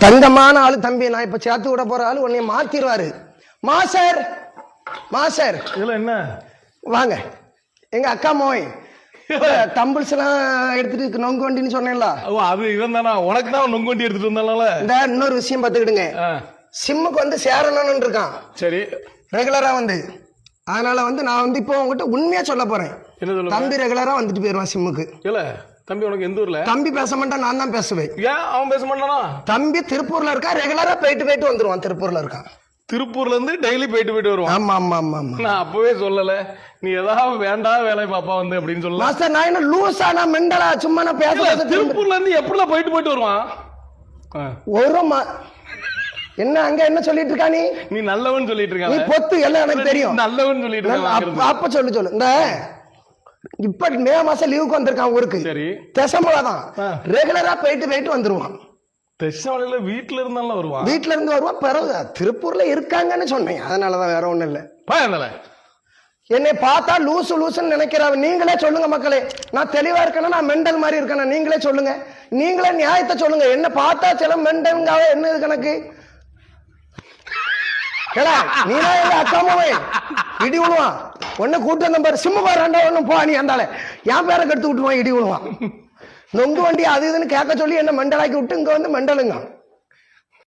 தங்கமான ஆளு தம்பி. நான் இப்ப சேர்த்து விட போற ஆளு உன்னைய மாத்திருவாரு. மாஸ்டர் மாஸ்டர் இதுல என்ன வாங்க. எங்க அக்கா மோய் டம்பிள்ஸ் எல்லாம் எடுத்துட்டு நொங்கு வண்டின்னு சொன்னேன்ல, அது இவன் தானா? உனக்கு தான் நொங்கு வண்டி எடுத்துட்டு வந்தால. இந்த இன்னொரு விஷயம் பாத்துக்கிடுங்க. சிம்முக்கு வந்து சேரணும்னு இருக்கான். சரி, ரெகுலரா வந்து அதனால வந்து நான் வந்து இப்போ உங்ககிட்ட உண்மையா சொல்ல போறேன். தம்பி ரெகுலரா வந்துட்டு போயிருவான் சிம்முக்கு. இல்ல தம்பி உனக்கு எந்த ஊர்ல? தம்பி பேச மாட்டான், நான் தான் பேசுவேன். ஏன் அவன் பேச மாட்டானா? தம்பி திருப்பூர்ல இருக்கா, ரெகுலரா போயிட்டு வந்துருவான். திருப்பூர்ல இருக்கான். திருப்பூர்ல இருந்து டெய்லி போயிட்டு வருவான். ஆமா ஆமா ஆமா ஆமா. நான் அப்பவே சொல்லல, நீ ஏதாவது வேண்டாம் வேலை பாப்பா வந்து அப்படின்னு சொல்லலாம். மாஸ்டர் நான் என்ன லூசா, நான் மெண்டலா? சும்மா நான் பேசுறது. திருப்பூர்ல இருந்து எப்படிலாம் போயிட்டு வருவான்? ஒரு என்ன அங்க என்ன சொல்லிட்டு இருக்கா நீ? நீ நல்லவன் சொல்லிட்டு இருக்க. நீ பொத்து எல்லாம் எனக்கு தெரியும். நல்லவன் சொல்லிட்டு இருக்க. அப்ப சொல்லு. இந்த இப்ப மே மாசம் லீவுக்கு வந்திருக்கான் ஊருக்கு. சரி, தெசமலதான் ரெகுலரா போயிட்டு வந்துருவான். தெசமலையில வீட்டுல இருந்தாலும் வருவான். வீட்டுல இருந்து வருவான். பிறகு திருப்பூர்ல இருக்காங்கன்னு சொன்னேன், அதனாலதான், வேற ஒண்ணும் இல்ல. என்னை பார்த்தா லூசுன்னு நினைக்கிறாங்க. நீங்களே சொல்லுங்க மக்களே, நான் தெளிவா இருக்கேன்னா நான் மெண்டல் மாதிரி இருக்கேன்? நீங்களே சொல்லுங்க, நீங்களே நியாயத்தை சொல்லுங்க. என்ன பார்த்தா சில மெண்டல்காக என்ன இது கணக்கு? நீனா எங்க அக்காமாவே இடி விழுவான். ஒன்னு கூட்டு வந்த பாரு, சிம்ம பாருண்டா, ஒன்னும் போ நீ அந்தால என் பேரை கெடுத்து விட்டுருவான், இடி விழுவான். நொங்கு வண்டி அது இதுன்னு கேட்க சொல்லி என்ன மெண்டலாக்கி விட்டு இங்க வந்து மெண்டலுங்க.